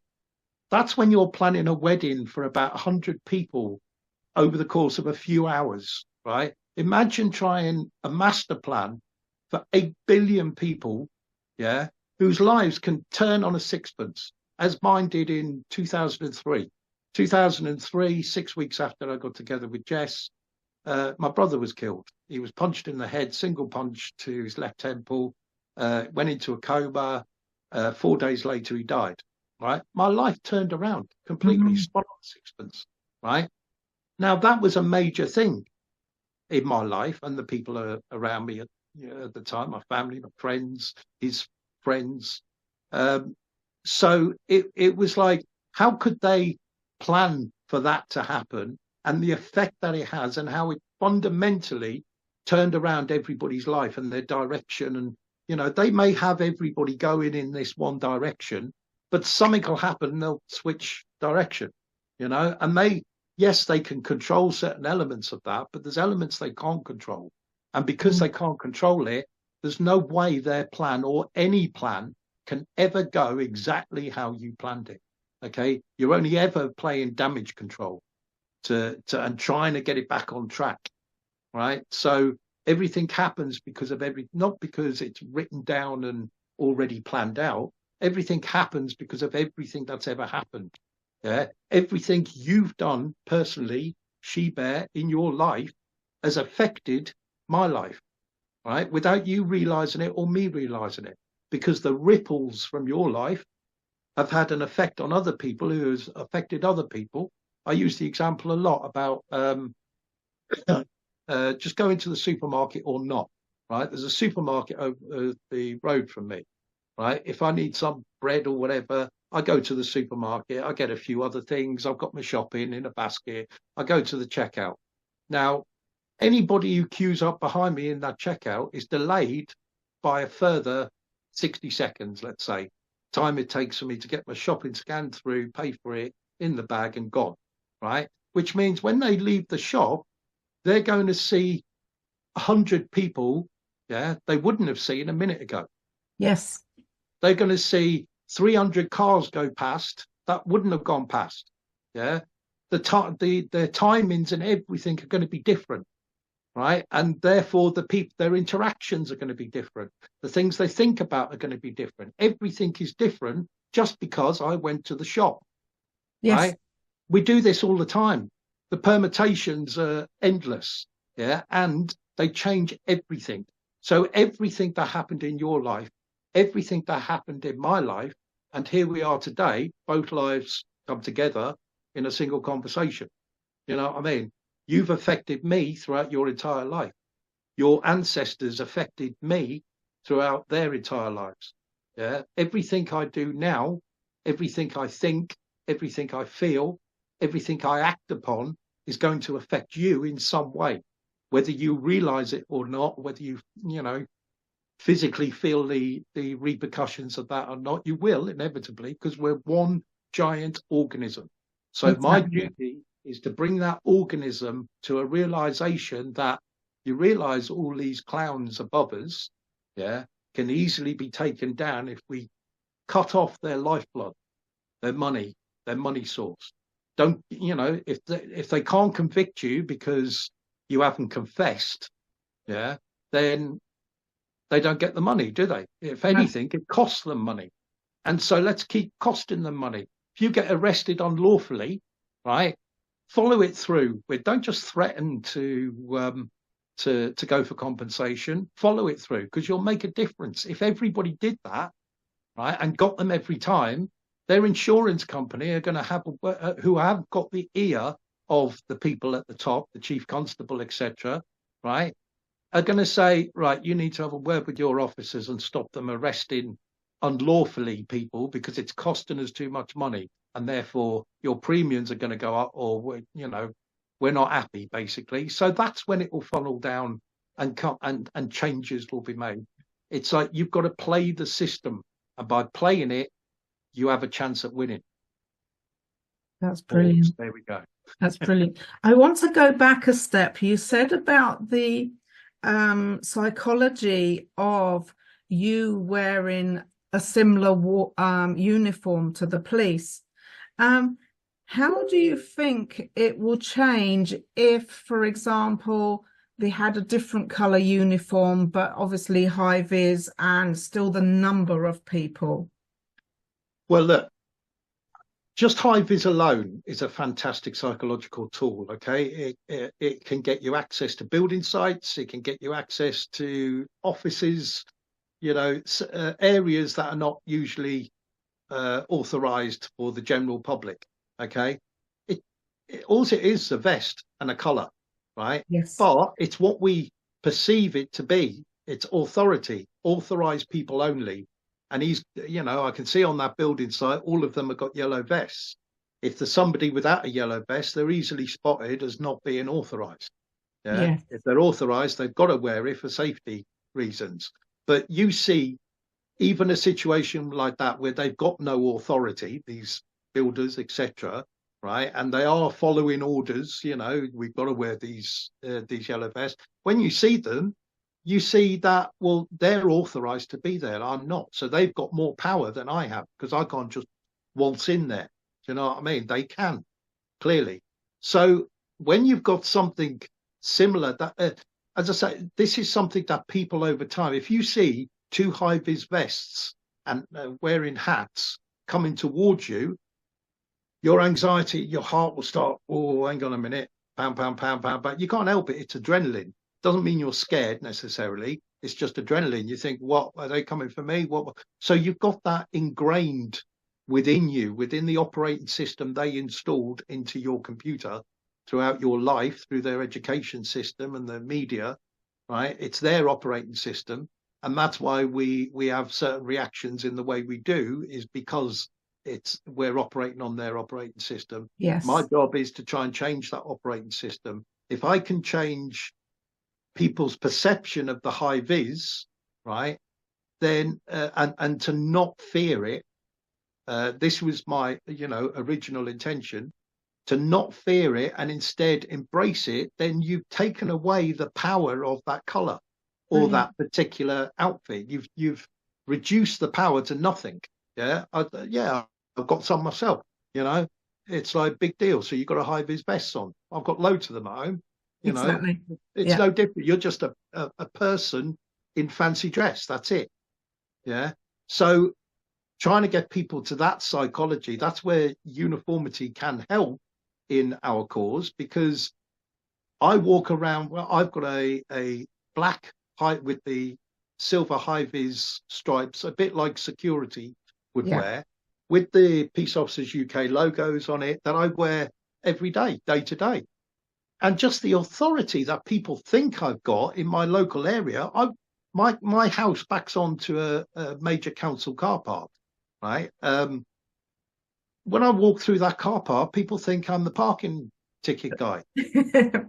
That's when you're planning a wedding for about 100 people over the course of a few hours, right? Imagine trying a master plan for 8 billion people, yeah, whose lives can turn on a sixpence, as mine did in 2003. 2003, 6 weeks after I got together with Jess, my brother was killed. He was punched in the head, single punch to his left temple, went into a coma. 4 days later, he died. Right, my life turned around completely, spot on sixpence. Right now, that was a major thing in my life and the people around me at the time, my family, my friends, his friends. So it was like, how could they plan for that to happen, and the effect that it has, and how it fundamentally turned around everybody's life and their direction. And they may have everybody going in this one direction, but something will happen and they'll switch direction, and yes, they can control certain elements of that, but there's elements they can't control. And because they can't control it, there's no way their plan or any plan can ever go exactly how you planned it. Okay. You're only ever playing damage control and trying to get it back on track. Right. So everything happens because of not because it's written down and already planned out. Everything happens because of everything that's ever happened. Yeah, everything you've done personally, SheBear, in your life has affected my life, right? Without you realizing it or me realizing it, because the ripples from your life have had an effect on other people who has affected other people. I use the example a lot about just going to the supermarket or not, right? There's a supermarket over the road from me. Right. If I need some bread or whatever, I go to the supermarket. I get a few other things. I've got my shopping in a basket. I go to the checkout. Now, anybody who queues up behind me in that checkout is delayed by a further 60 seconds, let's say. Time it takes for me to get my shopping scanned through, pay for it, in the bag and gone. Right. Which means when they leave the shop, they're going to see 100 people, yeah, they wouldn't have seen a minute ago. Yes. They're going to see 300 cars go past that wouldn't have gone past. Yeah, the timings and everything are going to be different, right? And therefore, their interactions are going to be different. The things they think about are going to be different. Everything is different just because I went to the shop. Yes. Right? We do this all the time. The permutations are endless. Yeah, and they change everything. So everything that happened in your life, everything that happened in my life, and here we are today, both lives come together in a single conversation. You know what I mean? You've affected me throughout your entire life. Your ancestors affected me throughout their entire lives. Yeah. Everything I do now, everything I think, everything I feel, everything I act upon is going to affect you in some way, whether you realize it or not, whether you physically feel the repercussions of that or not. You will inevitably, because we're one giant organism. So my duty is to bring that organism to a realization that you realize all these clowns above us, yeah, can easily be taken down if we cut off their lifeblood, their money source. Don't, you know, if they can't convict you because you haven't confessed, yeah, then they don't get the money, do they? If anything, it costs them money. And so let's keep costing them money. If you get arrested unlawfully, right, follow it through. Don't just threaten to go for compensation. Follow it through, because you'll make a difference. If everybody did that, right, and got them every time, their insurance company are going to have who have got the ear of the people at the top, the chief constable, etc., right, are going to say, right, you need to have a word with your officers and stop them arresting unlawfully people, because it's costing us too much money, and therefore your premiums are going to go up, or, you know, we're not happy, basically. So that's when it will funnel down and changes will be made. It's like you've got to play the system, and by playing it, you have a chance at winning. That's brilliant. There we go. That's brilliant. I want to go back a step. You said about the psychology of you wearing a similar uniform to the police. How do you think it will change if, for example, they had a different color uniform, but obviously high vis and still the number of people? Well, look, just high vis alone is a fantastic psychological tool. Okay, it can get you access to building sites. It can get you access to offices, you know, areas that are not usually authorized for the general public. Okay, all it is a vest and a collar, right? Yes. But it's what we perceive it to be. It's authority, authorized people only. And he's, you know, I can see on that building site, all of them have got yellow vests. If there's somebody without a yellow vest, they're easily spotted as not being authorized. Yeah. Yeah. If they're authorized, they've got to wear it for safety reasons. But you see, even a situation like that where they've got no authority, these builders, etc., right, and they are following orders. You know, we've got to wear these yellow vests. When you see them, you see that, well, they're authorized to be there. I'm not. So they've got more power than I have, because I can't just waltz in there. Do you know what I mean? They can, clearly. So when you've got something similar, that, as I say, this is something that people over time, if you see two high-vis vests and wearing hats coming towards you, your anxiety, your heart will start, oh, hang on a minute, pound, pound, pound, pound, pound. You can't help it. It's adrenaline. Doesn't mean you're scared necessarily. It's just adrenaline. You think, what, are they coming for me? What? So you've got that ingrained within you, within the operating system they installed into your computer throughout your life, through their education system and the media, right? It's their operating system. And that's why we have certain reactions in the way we do, is because we're operating on their operating system. Yes. My job is to try and change that operating system. If I can change people's perception of the high vis, right, then and to not fear it, this was my, you know, original intention, to not fear it and instead embrace it. Then you've taken away the power of that color or that particular outfit. You've reduced the power to nothing. Yeah, I've got some myself. You know, it's like big deal. So you've got a high vis vest on. I've got loads of them at home. You know, it's no different. You're just a person in fancy dress. That's it. Yeah. So trying to get people to that psychology, that's where uniformity can help in our cause, because I walk around, well, I've got a black height with the silver high vis stripes, a bit like security would wear, with the Peace Officers UK logos on it, that I wear every day, day to day. And just the authority that people think I've got in my local area. My house backs onto a major council car park, right? When I walk through that car park, people think I'm the parking ticket guy.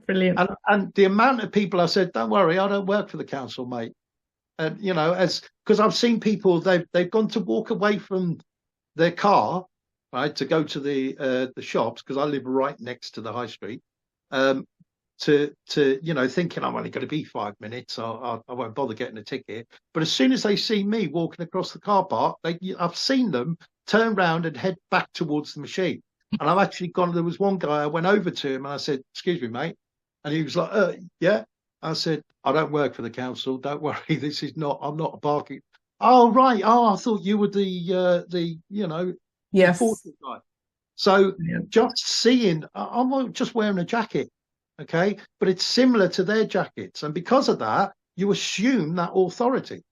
Brilliant. And the amount of people I said, don't worry, I don't work for the council, mate. And, you know, because I've seen people, they've gone to walk away from their car, right, to go to the shops, because I live right next to the high street. Um, to thinking I'm only going to be 5 minutes, I won't bother getting a ticket. But as soon as they see me walking across the car park, I've seen them turn round and head back towards the machine. And I've actually gone. There was one guy, I went over to him and I said, "Excuse me, mate," and he was like, "Yeah." I said, "I don't work for the council. Don't worry. I'm not a parking." Oh right. Oh, I thought you were the Yes. enforcement guy. So Yeah. just seeing, I'm just wearing a jacket, okay, but it's similar to their jackets, and because of that, you assume that authority.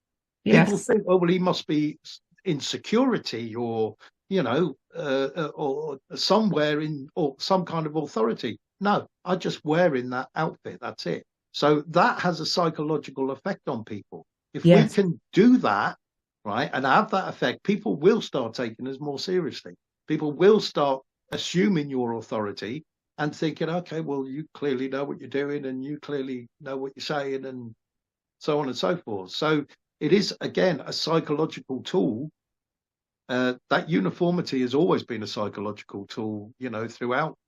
People Yes. think, oh well, he must be in security, or or somewhere in, or some kind of authority. No, I just wearing that outfit. That's it. So that has a psychological effect on people. If we Yes. can do that, right, and have that effect, people will start taking us more seriously. People will start assuming your authority and thinking, okay, well, you clearly know what you're doing and you clearly know what you're saying, and so on and so forth. So it is, again, a psychological tool. That uniformity has always been a psychological tool, throughout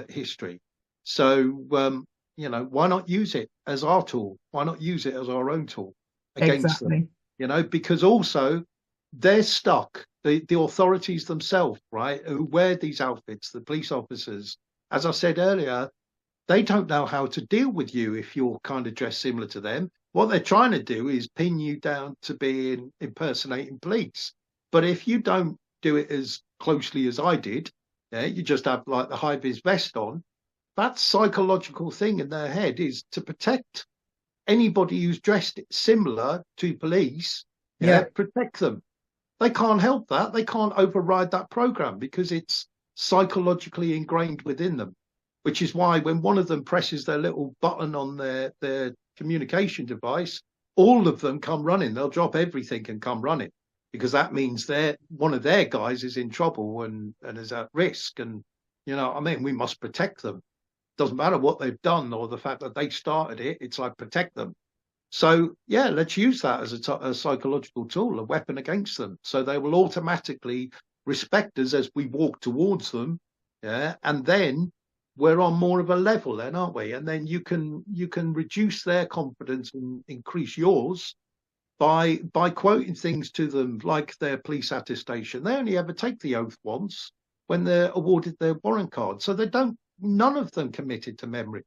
history. So, why not use it as our tool? Why not use it as our own tool against them? Exactly. Because also they're stuck. The authorities themselves, right, who wear these outfits, the police officers, as I said earlier, they don't know how to deal with you if you're kind of dressed similar to them. What they're trying to do is pin you down to being impersonating police. But if you don't do it as closely as I did, yeah, you just have like the high vis vest on. That psychological thing in their head is to protect anybody who's dressed similar to police. Yeah, Yeah. protect them. They can't help that. They can't override that program because it's psychologically ingrained within them, which is why when one of them presses their little button on their communication device, all of them come running. They'll drop everything and come running, because that means one of their guys is in trouble and is at risk. And, we must protect them. Doesn't matter what they've done or the fact that they started it. It's like, protect them. So, yeah, let's use that as a psychological tool, a weapon against them. So they will automatically respect us as we walk towards them. Yeah. And then we're on more of a level then, aren't we? And then you can reduce their confidence and increase yours by quoting things to them like their police attestation. They only ever take the oath once when they're awarded their warrant card. So none of them committed to memory.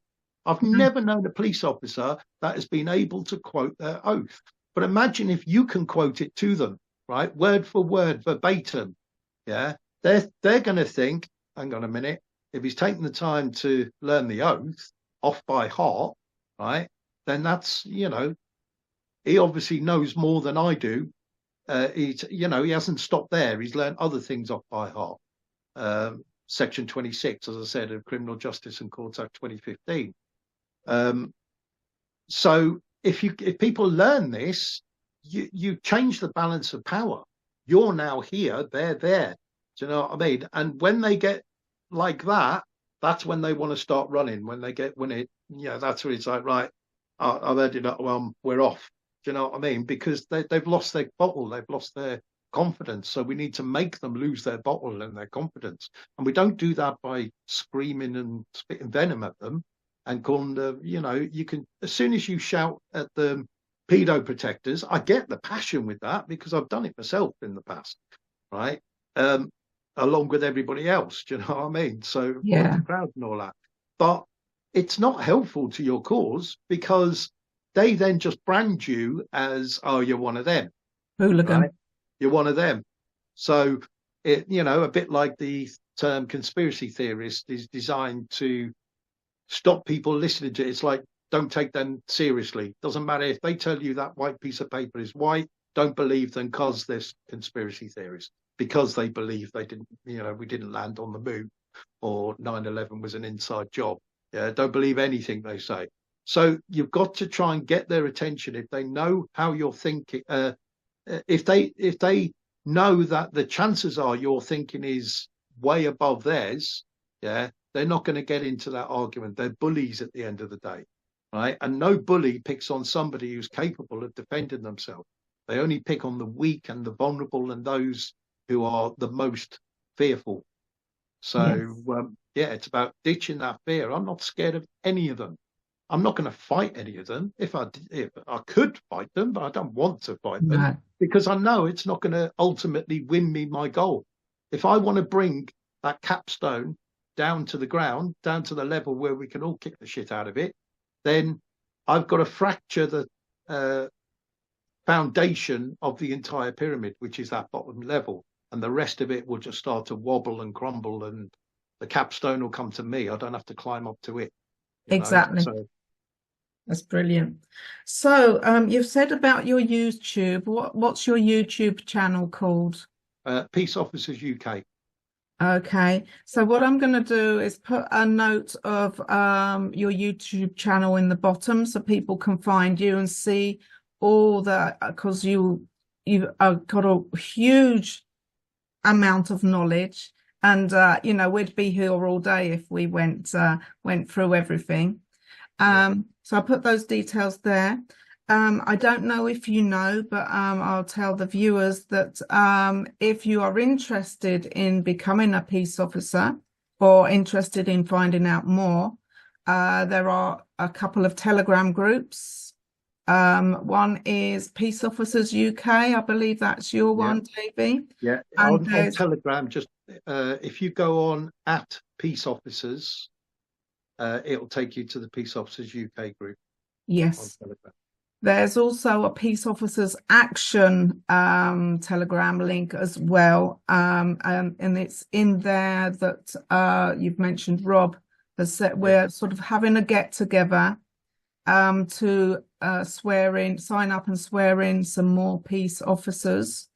I've Mhm. never known a police officer that has been able to quote their oath. But imagine if you can quote it to them, right? Word for word, verbatim. Yeah. They're going to think, hang on a minute, if he's taken the time to learn the oath off by heart, right? Then that's, he obviously knows more than I do. He hasn't stopped there. He's learned other things off by heart. Section 26, as I said, of Criminal Justice and Courts Act 2015. So if people learn this, you change the balance of power. You're now here, they're there. Do you know what I mean? And when they get like that, that's when they want to start running. That's when it's like, right, I've heard enough. We're off. Do you know what I mean? Because they've lost their bottle, they've lost their confidence. So we need to make them lose their bottle and their confidence. And we don't do that by screaming and spitting venom at them and calling them, you can, as soon as you shout at the pedo protectors, I get the passion with that because I've done it myself in the past, right? Along with everybody else, do you know what I mean? So with Yeah. the crowd and all that. But it's not helpful to your cause because they then just brand you as, oh, you're one of them, right? Hooligan. You're one of them. So a bit like the term conspiracy theorist is designed to stop people listening to it. It's like, don't take them seriously. Doesn't matter if they tell you that white piece of paper is white, don't believe them because they're conspiracy theorists, because they believe we didn't land on the moon or 9/11 was an inside job. Yeah, don't believe anything they say. So you've got to try and get their attention if they know how you're thinking. If they know that the chances are your thinking is way above theirs, yeah, they're not going to get into that argument. They're bullies at the end of the day, right? And no bully picks on somebody who's capable of defending themselves. They only pick on the weak and the vulnerable and those who are the most fearful. Yes. So yeah, it's about ditching that fear. I'm not scared of any of them. I'm not going to fight any of them. If I could fight them, but I don't want to fight them No. because I know it's not going to ultimately win me my goal. If I want to bring that capstone down to the ground, down to the level where we can all kick the shit out of it, then I've got to fracture the foundation of the entire pyramid, which is that bottom level, and the rest of it will just start to wobble and crumble, and the capstone will come to me. I don't have to climb up to it, you know. Exactly. So That's brilliant. So, you've said about your YouTube. What's your YouTube channel called? Peace Officers UK. Okay. So what I'm going to do is put a note of your YouTube channel in the bottom so people can find you and see all the, because you've got a huge amount of knowledge, and you know, we'd be here all day if we went through everything. So I'll put those details there. I don't know if you know, but I'll tell the viewers that if you are interested in becoming a peace officer or interested in finding out more, there are a couple of Telegram groups. One is Peace Officers UK. I believe that's your one, Davey. Yeah, And on Telegram, just if you go on at Peace Officers, it'll take you to the Peace Officers UK group on yes. Telegram. There's also a Peace Officers Action Telegram link as well. And it's in there that you've mentioned, Rob has said we're sort of having a get together to sign up and swear in some more peace officers.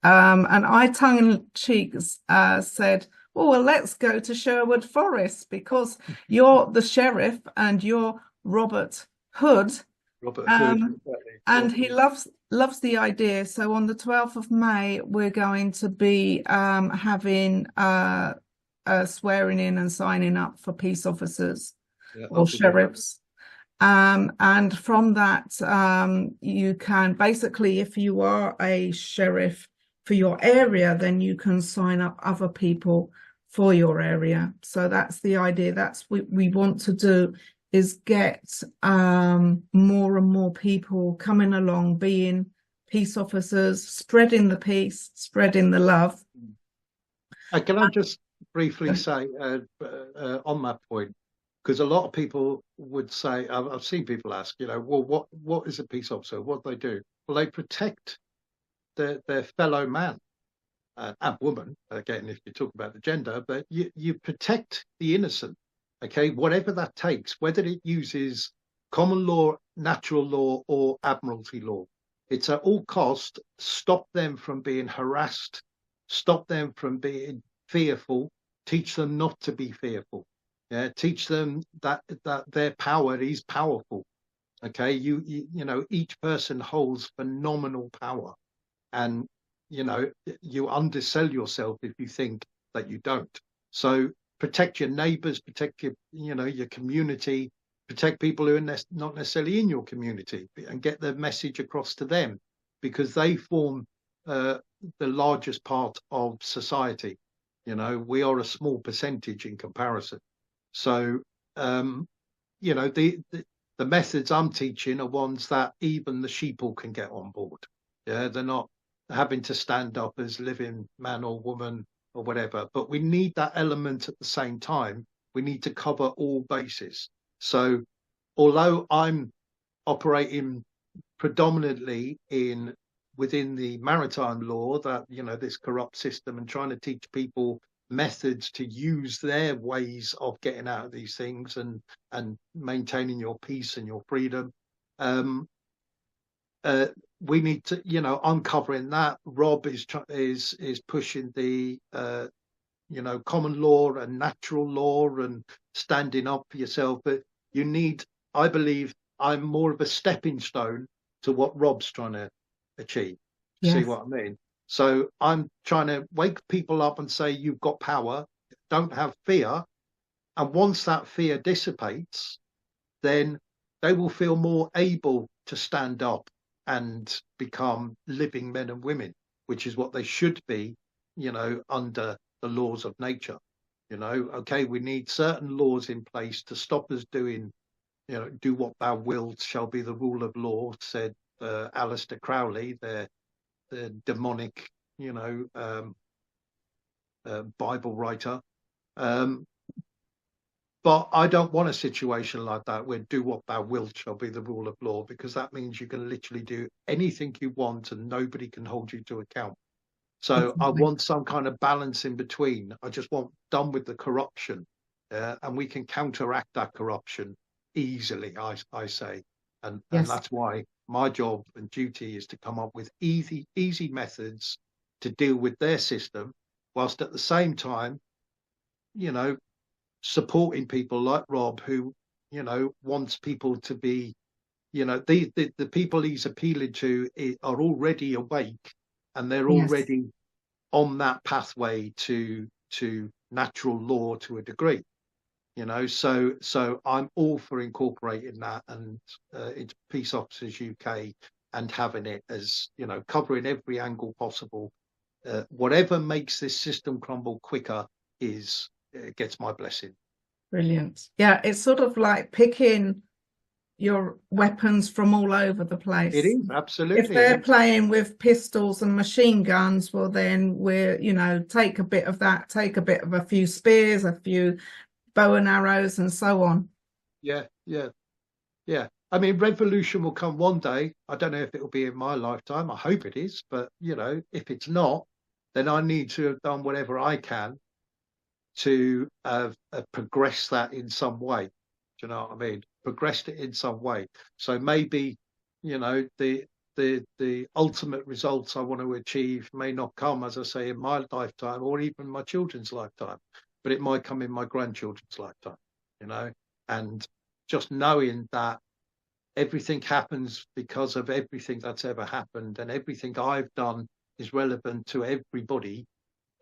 And I tongue in cheek said, oh, well, let's go to Sherwood Forest because you're the sheriff and you're Robert Hood. And he loves the idea. So on the 12th of May, we're going to be having swearing in and signing up for peace officers or sheriffs. And from that, you can basically, if you are a sheriff for your area, then you can sign up other people for your area. So that's the idea. That's what we want to do, is get more and more people coming along, being peace officers, spreading the peace, spreading the love. Can I just briefly say on that point, because a lot of people would say, I've seen people ask, you know, well, what is a peace officer? What do they do? Well, they protect their fellow man and woman, again, if you talk about the gender, but you protect the innocent. Okay, whatever that takes, whether it uses common law, natural law, or admiralty law, it's at all cost stop them from being harassed, stop them from being fearful, teach them not to be fearful. Yeah, teach them that their power is powerful. Okay, you know, each person holds phenomenal power, and you know, you undersell yourself if you think that you don't. So protect your neighbors, protect your community, protect people who are not necessarily in your community, and get the message across to them, because they form the largest part of society. You know, we are a small percentage in comparison. So you know, the methods I'm teaching are ones that even the sheeple can get on board. Yeah, they're not having to stand up as living man or woman or whatever, but we need that element at the same time. We need to cover all bases. So although I'm operating predominantly within the maritime law, that, you know, this corrupt system, and trying to teach people methods to use their ways of getting out of these things and maintaining your peace and your freedom, we need to, you know, I'm covering that. Rob is pushing the you know, common law and natural law and standing up for yourself. But you need, I believe, I'm more of a stepping stone to what Rob's trying to achieve. Yes. See what I mean? So I'm trying to wake people up and say, you've got power, don't have fear. And once that fear dissipates, then they will feel more able to stand up and become living men and women, which is what they should be, you know, under the laws of nature. You know, okay, we need certain laws in place to stop us doing, you know, do what thou wilt shall be the rule of law, said Aleister Crowley, the demonic, you know, Bible writer. But I don't want a situation like that where do what thou wilt shall be the rule of law, because that means you can literally do anything you want and nobody can hold you to account. So I want some kind of balance in between. I just want done with the corruption, and we can counteract that corruption easily, I say. And that's why my job and duty is to come up with easy methods to deal with their system, whilst at the same time, you know, supporting people like Rob, who, you know, wants people to be, you know, the people he's appealing to are already awake, and they're already on that pathway to natural law to a degree, you know. So I'm all for incorporating that and into Peace Officers UK and having it as, you know, covering every angle possible. Whatever makes this system crumble quicker gets my blessing. Brilliant. Yeah, it's sort of like picking your weapons from all over the place. It is, absolutely. If they're playing with pistols and machine guns, well, then we're, you know, take a bit of that, take a bit of a few spears, a few bow and arrows, and so on. Yeah. I mean, revolution will come one day. I don't know if it will be in my lifetime. I hope it is. But, you know, if it's not, then I need to have done whatever I can to progress that in some way. Do you know what I mean? Progressed it in some way. So maybe, you know, the ultimate results I want to achieve may not come, as I say, in my lifetime or even my children's lifetime, but it might come in my grandchildren's lifetime, you know. And just knowing that everything happens because of everything that's ever happened, and everything I've done is relevant to everybody,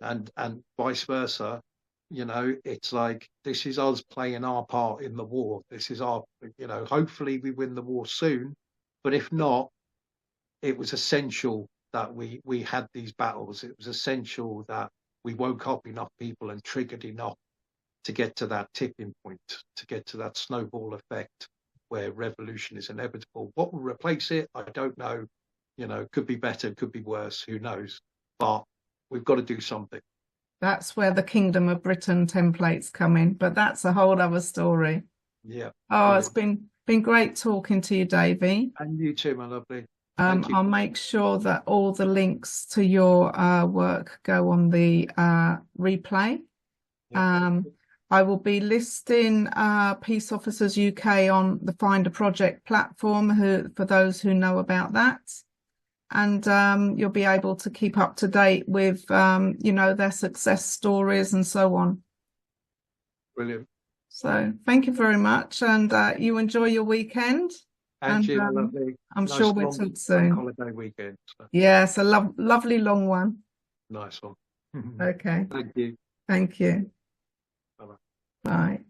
and vice versa. You know, it's like, this is us playing our part in the war. This is our, you know, hopefully we win the war soon, but if not, it was essential that we had these battles. It was essential that we woke up enough people and triggered enough to get to that tipping point, to get to that snowball effect where revolution is inevitable. What will replace it, I don't know. You know, could be better, could be worse, who knows? But we've got to do something. That's where the Kingdom of Britain templates come in, but that's a whole other story. Yeah. Oh, brilliant. It's been great talking to you, Davey. And you too, my lovely. I'll make sure that all the links to your work go on the replay. Yeah. I will be listing Peace Officers UK on the Find a Project platform for those who know about that. And you'll be able to keep up to date with, you know, their success stories and so on. Brilliant. So thank you very much. And you enjoy your weekend. And you, lovely. I'm nice, sure we'll talk soon. Holiday weekend. So. Yes, a lovely long one. Nice one. Okay. Thank you. Thank you. Bye-bye. Bye.